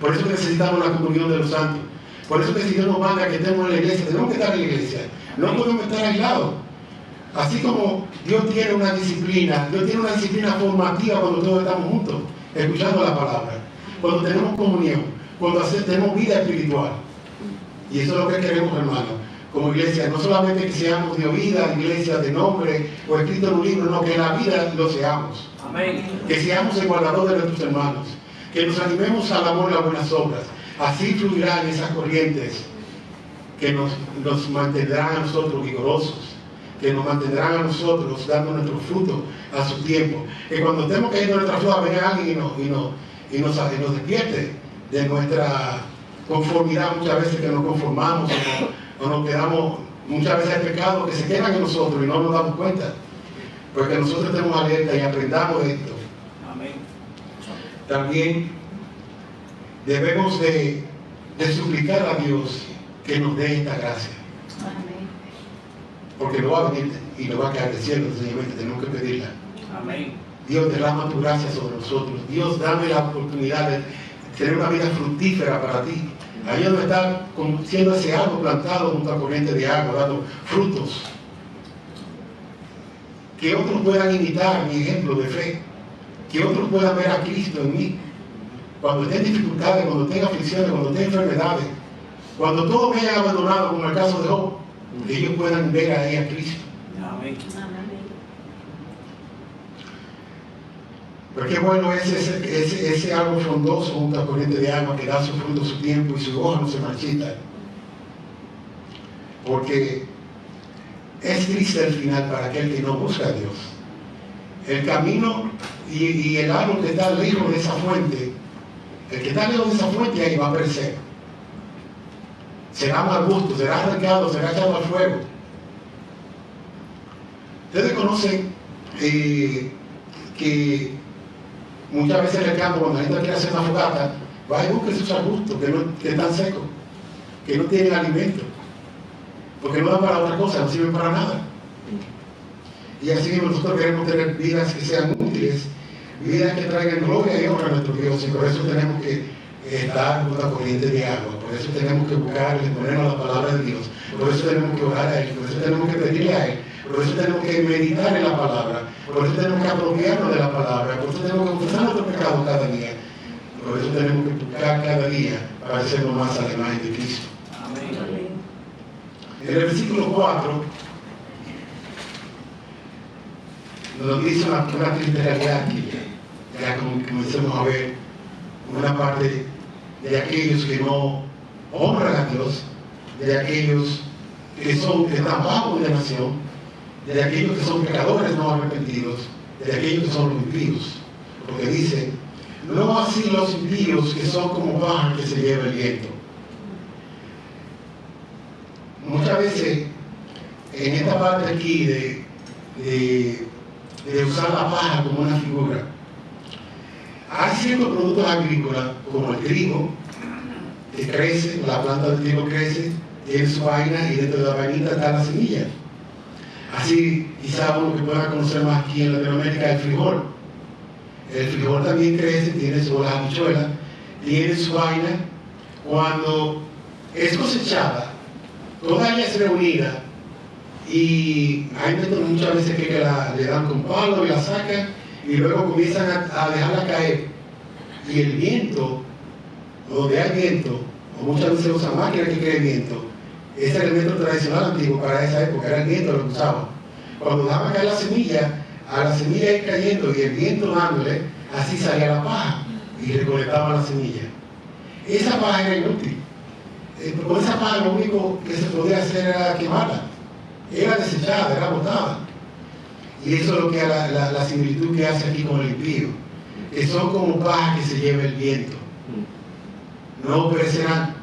Por eso necesitamos la comunión de los santos. Por eso que si Dios nos manda que estemos en la iglesia, tenemos que estar en la iglesia. No podemos estar aislados. Así como Dios tiene una disciplina formativa cuando todos estamos juntos, escuchando la palabra, cuando tenemos comunión, cuando tenemos vida espiritual. Y eso es lo que queremos, hermanos, como iglesia. No solamente que seamos de oída, iglesia de nombre o escrito en un libro, no, que en la vida lo seamos. Amén. Que seamos el guardador de nuestros hermanos. Que nos animemos al amor y las buenas obras. Así fluirán esas corrientes que nos mantendrán a nosotros vigorosos, que nos mantendrán a nosotros dando nuestro fruto a su tiempo. Que cuando estemos cayendo en nuestra flor, venga alguien y nos despierte de nuestra conformidad, muchas veces que nos conformamos o nos quedamos, muchas veces hay pecados que se quedan en nosotros y no nos damos cuenta. Porque nosotros estemos alerta y aprendamos esto. Amén. También debemos de suplicar a Dios que nos dé esta gracia. Amén. Porque no va a venir y no va a caer del cielo, sencillamente tenemos que pedirla. Amén. Dios, derrama tu gracia sobre nosotros. Dios, dame la oportunidad de tener una vida fructífera para ti. Ahí donde está siendo ese árbol plantado junto a corriente de agua, dando frutos. Que otros puedan imitar mi ejemplo de fe. Que otros puedan ver a Cristo en mí. Cuando esté en dificultades, cuando tenga aflicciones, cuando tenga enfermedades, cuando todos me hayan abandonado, como el caso de Job, que ellos puedan ver ahí a Cristo. Amén. Pero qué bueno es ese árbol frondoso junto a corriente de agua que da su fruto, su tiempo y su hoja no se marchita. Porque es triste el final para aquel que no busca a Dios. El camino y el árbol que está lejos de esa fuente, el que está lejos de esa fuente ahí va a perecer. Será un arbusto, será arrancado, será echado al fuego. Ustedes conocen que muchas veces en el campo, cuando la gente quiere hacer una fogata, va y busca esos arbustos que están secos, que no tienen alimento, porque no dan para otra cosa, no sirven para nada. Y así nosotros queremos tener vidas que sean útiles, vidas que traigan gloria y honra a nuestro Dios, y por eso tenemos que estar con la corriente de agua, por eso tenemos que buscar y ponernos la palabra de Dios, por eso tenemos que orar a Él, por eso tenemos que pedirle a Él, por eso tenemos que meditar en la palabra, por eso tenemos que apropiarnos de la palabra, por eso tenemos que confesar nuestros pecados cada día, por eso tenemos que buscar cada día para hacernos más a la imagen de Cristo. Amén. En el versículo 4 nos dice una triste realidad que ya comencemos a ver una parte de aquellos que no honran a Dios, de aquellos que están bajo condenación, de aquellos que son pecadores no arrepentidos, de aquellos que son los impíos. Porque dice, no así los impíos que son como paja que se lleva el viento. Muchas veces en esta parte aquí de usar la paja como una figura, hay ciertos productos agrícolas como el trigo que crece, la planta del trigo crece, tiene su vaina y dentro de la vainita está la semilla. Así quizá uno que pueda conocer más aquí en Latinoamérica, el frijol. El frijol también crece, tiene su habichuela, tiene su vaina. Cuando es cosechada, toda ella es reunida y hay métodos muchas veces que le dan con palo y la sacan y luego comienzan a dejarla caer. Y el viento, donde hay viento, o muchas veces se usan máquinas que creen viento, ese era el método tradicional antiguo para esa época, era el viento lo que usaban. Cuando dejaban caer la semilla, a la semilla ir cayendo y el viento dándole, así salía la paja y recolectaban la semilla. Esa paja era inútil. Con esa paja lo único que se podía hacer era quemarla. Era desechada, era botada. Y eso es lo que la similitud que hace aquí con el impío, que son como paja que se lleva el viento. No perecerán.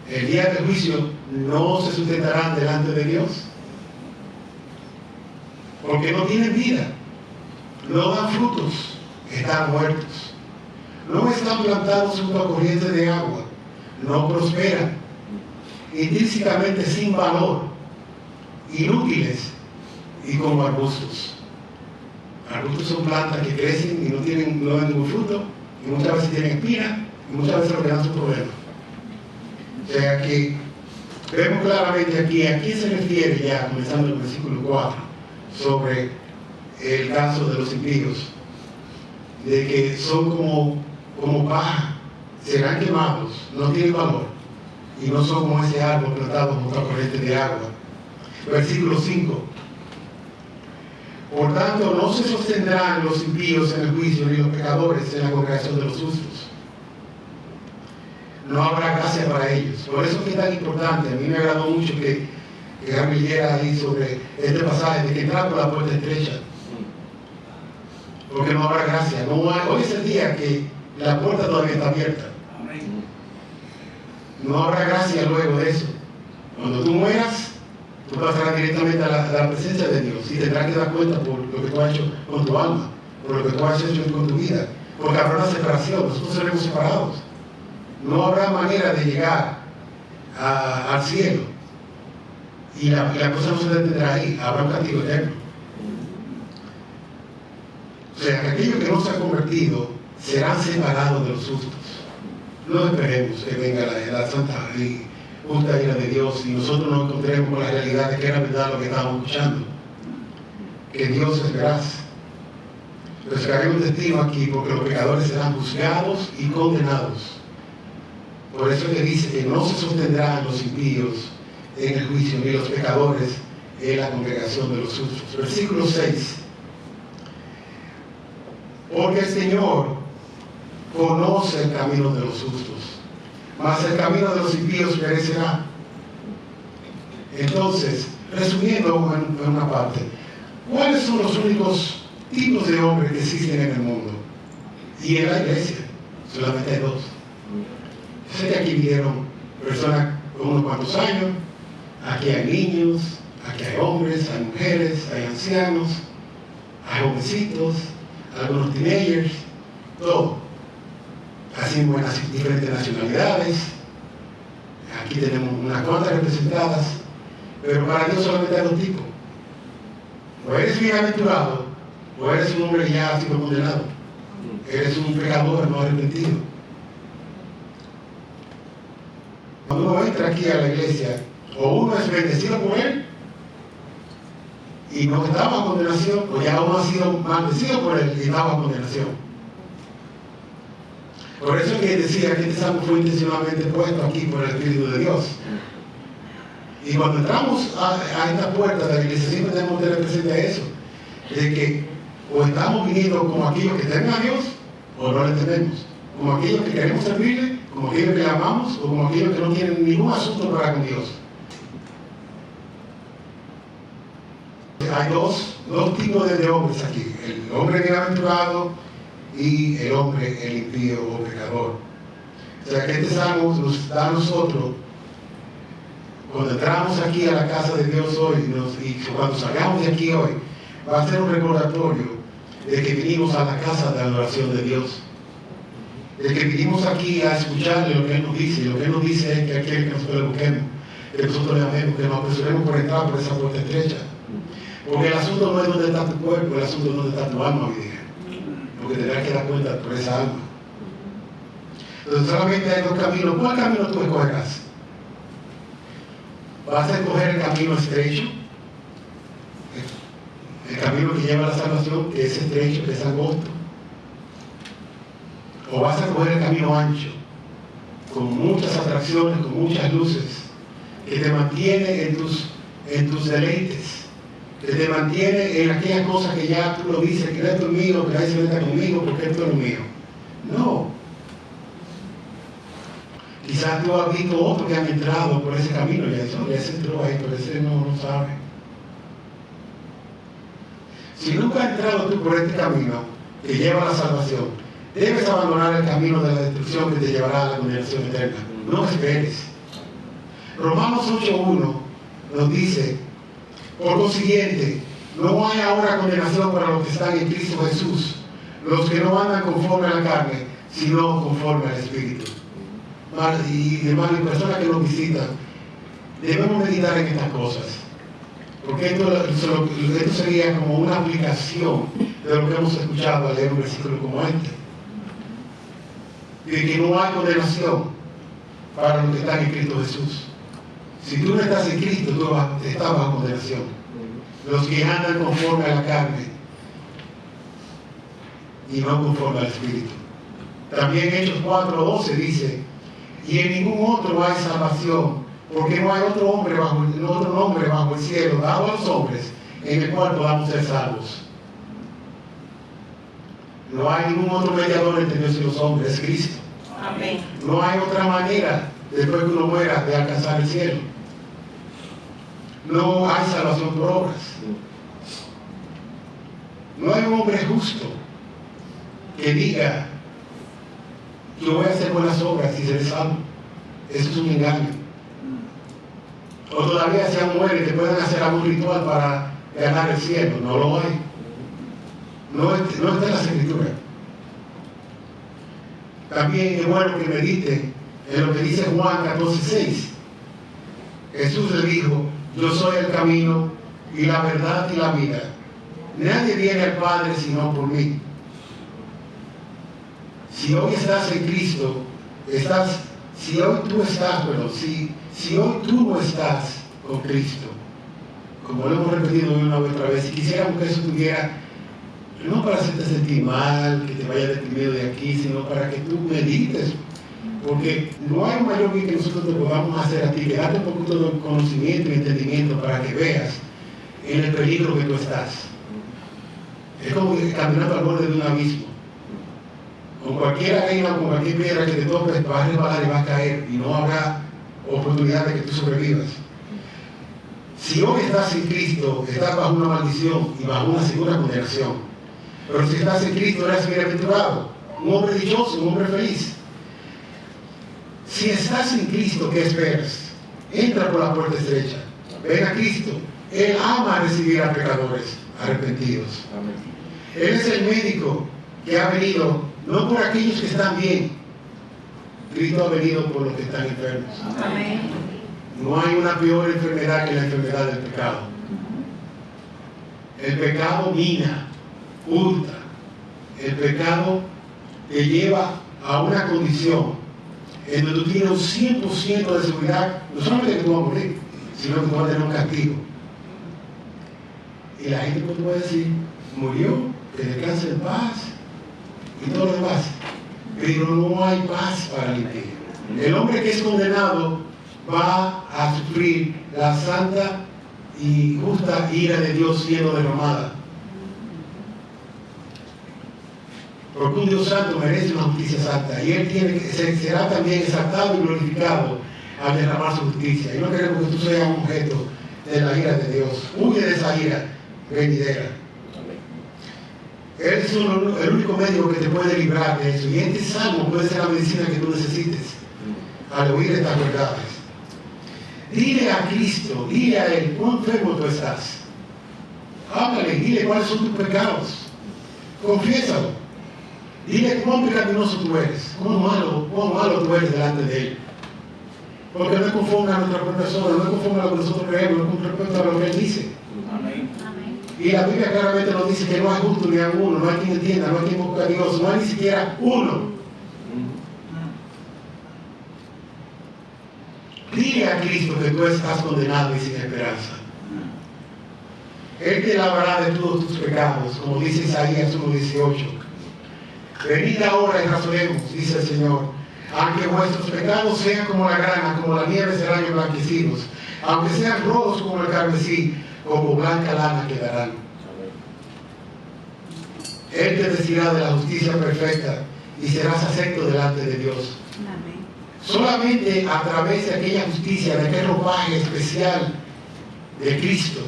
El día del juicio no se sustentarán delante de Dios. Porque no tienen vida. No dan frutos. Están muertos. No están plantados junto a corrientes de agua. No prosperan. Intrínsecamente sin valor. Inútiles y como arbustos. Arbustos son plantas que crecen y no dan ningún fruto, y muchas veces tienen espinas, y muchas veces lo que dan son problemas. O sea que vemos claramente aquí a quién se refiere ya, comenzando el versículo 4, sobre el caso de los impíos, de que son como paja, serán quemados, no tienen valor, y no son como ese árbol plantado junto a corriente de agua. Versículo 5. Por tanto, no se sostendrán los impíos en el juicio, ni los pecadores en la congregación de los justos. No habrá gracia para ellos. Por eso es que es tan importante. A mí me agradó mucho que Gabriel leyera ahí sobre este pasaje de que entrar por la puerta estrecha. Porque no habrá gracia. Hoy es el día que la puerta todavía está abierta. No habrá gracia luego de eso. Cuando tú mueras, tú pasarás directamente a la presencia de Dios y tendrás que dar cuenta por lo que tú has hecho con tu alma, por lo que tú has hecho con tu vida. Porque habrá una separación. Nosotros seremos separados. No habrá manera de llegar al cielo. Y la cosa no se detendrá ahí. Habrá un castigo eterno. O sea, que aquellos que no se han convertido serán separados de los justos. No esperemos que venga la santa y justa ira de Dios y nosotros nos encontremos con la realidad de que era verdad lo que estábamos escuchando. Que Dios es veraz. Pero se haremos testigo aquí porque los pecadores serán juzgados y condenados. Por eso que dice que no se sostendrán los impíos en el juicio, ni los pecadores en la congregación de los justos. Versículo 6. Porque el Señor conoce el camino de los justos, mas el camino de los impíos perecerá. Entonces, resumiendo en una parte, ¿cuáles son los únicos tipos de hombres que existen en el mundo? Y en la iglesia, solamente hay dos. Yo sé que aquí vinieron personas con unos cuantos años, aquí hay niños, aquí hay hombres, hay mujeres, hay ancianos, hay jovencitos, algunos teenagers, todo. Así en diferentes nacionalidades. Aquí tenemos unas cuantas representadas, pero para Dios solamente hay dos tipos. O eres bienaventurado, o eres un hombre que ya ha sido condenado. Eres un pecador no arrepentido. Cuando uno entra aquí a la iglesia, o uno es bendecido por él, y no estaba en condenación, o ya uno ha sido maldecido por él y estaba en condenación. Por eso que decía que este salmo fue intencionalmente puesto aquí por el Espíritu de Dios. Y cuando entramos a esta puerta de la iglesia, siempre tenemos que tener presente eso, de que o estamos viniendo como aquellos que temen a Dios, o no le tememos, como aquellos que queremos servirle, como aquellos que le amamos, o como aquellos que no tienen ningún asunto para con Dios. Hay dos tipos de hombres aquí, el hombre bienaventurado y el hombre, el impío o pecador. O sea que este salmo nos da a nosotros, cuando entramos aquí a la casa de Dios hoy y cuando salgamos de aquí hoy, va a ser un recordatorio de que vinimos a la casa de adoración de Dios, de que vinimos aquí a escucharle lo que Él nos dice, y lo que Él nos dice es que aquel que nosotros le busquemos, que nosotros le amemos, que nos apresuremos por entrar por esa puerta estrecha. Porque el asunto no es dónde está tu cuerpo, el asunto es dónde está tu alma hoy día. Porque tendrás que dar cuenta por esa alma. Entonces solamente hay dos caminos. ¿Cuál camino tú escogerás? ¿Vas a escoger el camino estrecho? El camino que lleva a la salvación, que es estrecho, que es angosto. ¿O vas a escoger el camino ancho, con muchas atracciones, con muchas luces, que te mantiene en tus deleites? Que te mantiene en aquellas cosas que ya tú lo dices, que esto es mío, que nadie se meta conmigo porque esto es lo mío. No. Quizás tú has visto otros que han entrado por ese camino y ese entró ahí, pero ese no sabe. Si nunca has entrado tú por este camino que lleva a la salvación, debes abandonar el camino de la destrucción que te llevará a la condenación eterna. No esperes. Romanos 8:1 nos dice: por consiguiente, no hay ahora condenación para los que están en Cristo Jesús, los que no andan conforme a la carne, sino conforme al Espíritu. Y hermanos, y personas que nos visitan, debemos meditar en estas cosas. Porque esto sería como una aplicación de lo que hemos escuchado al leer un versículo como este. De que no hay condenación para los que están en Cristo Jesús. Si tú no estás en Cristo, tú estás bajo condenación. Los que andan conforme a la carne y no conforme al Espíritu. También Hechos 4:12 dice: y en ningún otro hay salvación, porque no hay otro nombre bajo el cielo dado a los hombres en el cual podamos ser salvos. No hay ningún otro mediador entre Dios y los hombres, es Cristo. Amén. No hay otra manera, después que uno muera, de alcanzar el cielo. No hay salvación por obras. No hay un hombre justo que diga: yo voy a hacer buenas obras y seré salvo. Eso es un engaño. O todavía se muere y te pueden hacer algún ritual para ganar el cielo. No lo hay. No está en las Escrituras. También es bueno que medite en lo que dice Juan 14:6. Jesús le dijo: yo soy el camino y la verdad y la vida. Nadie viene al Padre sino por mí. Si hoy estás en Cristo, si hoy tú no estás con Cristo, como lo hemos repetido una y otra vez, si quisiéramos que eso estuviera, no para hacerte sentir mal, que te vayas deprimido de aquí, sino para que tú medites, porque no hay mayor bien que nosotros te podamos hacer a ti, que darte un poquito de conocimiento y entendimiento para que veas en el peligro que tú estás. Es como caminando al borde de un abismo. Con cualquier arena o con cualquier piedra que te topes, vas a resbalar y vas a caer, y no habrá oportunidad de que tú sobrevivas. Si hoy estás en Cristo, estás bajo una maldición y bajo una segura condenación. Pero si estás en Cristo, eres bienaventurado, un hombre dichoso, un hombre feliz. Si estás en Cristo, ¿qué esperas? Entra por la puerta estrecha. Ven a Cristo. Él ama recibir a pecadores arrepentidos. Él es el médico que ha venido no por aquellos que están bien. Cristo ha venido por los que están enfermos. Amén. No hay una peor enfermedad que la enfermedad del pecado. El pecado mina, hurta. El pecado te lleva a una condición en donde tú tienes un 100% de seguridad, no solamente que tú vas a morir, sino que tú vas a tener un castigo. Y la gente puede decir: murió, que descanse en paz y todo lo demás. Pero no hay paz para el impío. El hombre que es condenado va a sufrir la santa y justa ira de Dios siendo derramada. Porque un Dios santo merece una justicia santa, y Él será también exaltado y glorificado al derramar su justicia. Y no queremos que tú seas un objeto de la ira de Dios. Huye de esa ira venidera. Él es el único médico que te puede librar de eso. Y este salmo puede ser la medicina que tú necesites al oír estas verdades. Dile a Cristo, dile a Él: ¿cuán enfermo tú estás? Háblale, dile cuáles son tus pecados. Confiésalo. Dile cuán pecaminoso tú eres, cuán malo tú eres delante de Él. Porque no es conforme a nuestra persona, no es conforme a lo que nosotros creemos, no es conforme a lo que Él dice. Amén. Y la Biblia claramente nos dice que no hay justo ni a uno, no hay quien entienda, no hay quien busque a Dios, no hay ni siquiera uno. Dile a Cristo que tú estás condenado y sin esperanza. Él te lavará de todos tus pecados, como dice Isaías 1:18. Venid ahora y razonemos, dice el Señor. Aunque vuestros pecados sean como la grana, como la nieve serán emblanquecidos. Aunque sean rojos como el carmesí, como blanca lana quedarán. Él te vestirá de la justicia perfecta y serás acepto delante de Dios. Amén. Solamente a través de aquella justicia, de aquel ropaje especial de Cristo,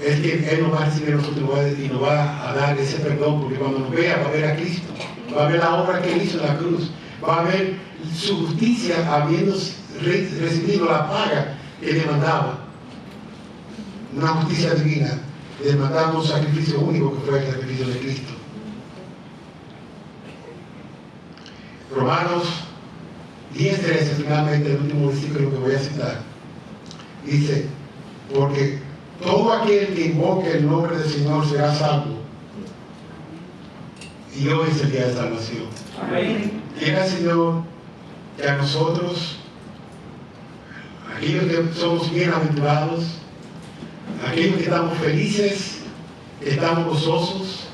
es que Él nos va a recibir a nosotros y nos va a dar ese perdón, porque cuando nos vea va a ver a Cristo, va a ver la obra que Él hizo en la cruz, va a ver su justicia habiendo recibido la paga que demandaba. Una justicia divina, demandando un sacrificio único que fue el sacrificio de Cristo. Romanos 10:13, finalmente el último versículo que voy a citar, dice: porque Todo aquel que invoque el nombre del Señor será salvo. Y hoy es el día de salvación. Amén. Quiera, Señor, que a nosotros, aquellos que somos bienaventurados, aquellos que estamos felices, que estamos gozosos,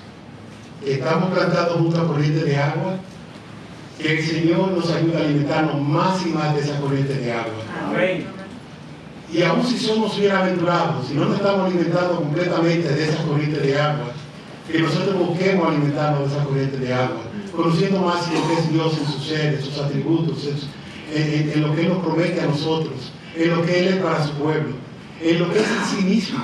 que estamos plantados junto a corriente de agua, que el Señor nos ayude a alimentarnos más y más de esa corriente de agua. Amén. Y aún si somos bienaventurados, si no nos estamos alimentando completamente de esa corriente de agua, que nosotros busquemos alimentarnos de esa corriente de agua, conociendo más lo que es Dios en su ser, en sus atributos, en lo que Él nos promete a nosotros, en lo que Él es para su pueblo, en lo que es en sí mismo.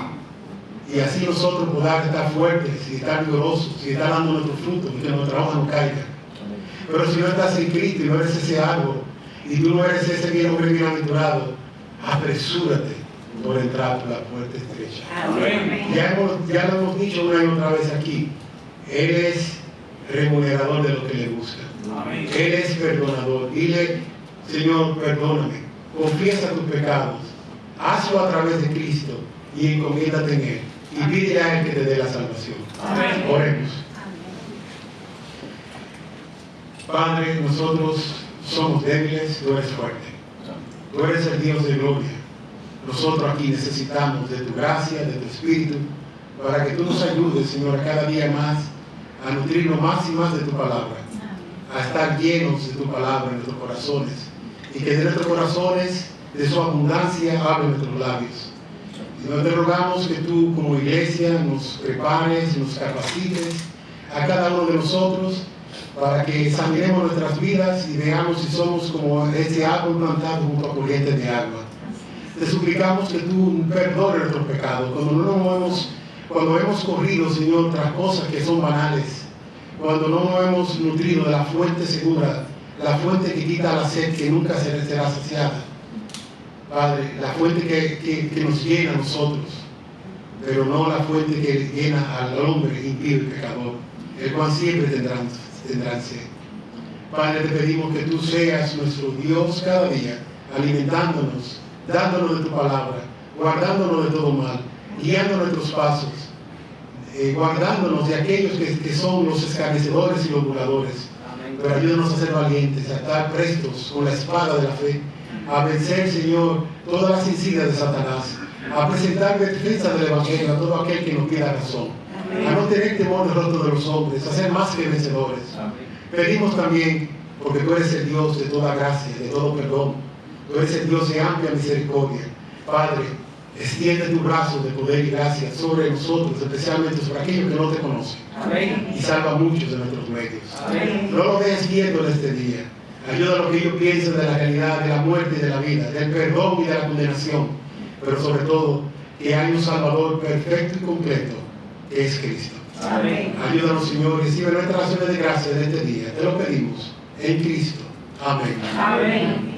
Y así nosotros podamos estar fuertes y estar vigorosos y estar dando nuestro fruto, porque nuestra hoja no caiga. Pero si no estás en Cristo y no eres ese árbol, y tú no eres ese bien hombre bienaventurado, apresúrate por entrar por la puerta estrecha. Amén. Ya lo hemos dicho una y otra vez aquí. Él es remunerador de lo que le busca. Amén. Él es perdonador. Dile, Señor, perdóname. Confiesa tus pecados. Hazlo a través de Cristo y encomiéndate en Él. Y pídele a Él que te dé la salvación. Amén. Oremos. Padre, nosotros somos débiles, tú eres fuerte. Tú eres el Dios de gloria. Nosotros aquí necesitamos de tu gracia, de tu Espíritu, para que tú nos ayudes, Señor, cada día más a nutrirnos más y más de tu palabra, a estar llenos de tu palabra en nuestros corazones, y que de nuestros corazones, de su abundancia, hable nuestros labios. Y nos te rogamos que tú, como iglesia, nos prepares, nos capacites a cada uno de nosotros, para que examinemos nuestras vidas y veamos si somos como ese árbol plantado junto a corrientes de agua. Te suplicamos que tú perdones nuestros pecados cuando hemos corrido, Señor, tras cosas que son banales, cuando no nos hemos nutrido de la fuente segura, la fuente que quita la sed, que nunca será saciada. Padre, la fuente que nos llena a nosotros, pero no la fuente que llena al hombre impío y pecador, el cual siempre tendrán sed. Padre, te pedimos que tú seas nuestro Dios cada día, alimentándonos, dándonos de tu palabra, guardándonos de todo mal, guiando nuestros pasos, guardándonos de aquellos que son los escarnecedores y los burladores. Pero ayúdanos a ser valientes, a estar prestos con la espada de la fe, a vencer, Señor, todas las insignias de Satanás, a presentar defensa del Evangelio a todo aquel que nos pida razón, a no tener temor del rostro de los hombres, a ser más que vencedores. Pedimos también, porque tú eres el Dios de toda gracia, de todo perdón, tú eres el Dios de amplia misericordia. Padre, extiende tu brazo de poder y gracia sobre nosotros, especialmente sobre aquellos que no te conocen. Amén. Y salva a muchos de nuestros medios. Amén. No lo dejes quieto en este día. Ayuda a lo que ellos piensen de la realidad, de la muerte y de la vida, del perdón y de la condenación. Pero sobre todo, que hay un Salvador perfecto y completo, que es Cristo. Amén. Ayúdanos, Señor, recibe nuestras oraciones de gracia de este día. Te lo pedimos en Cristo. Amén. Amén.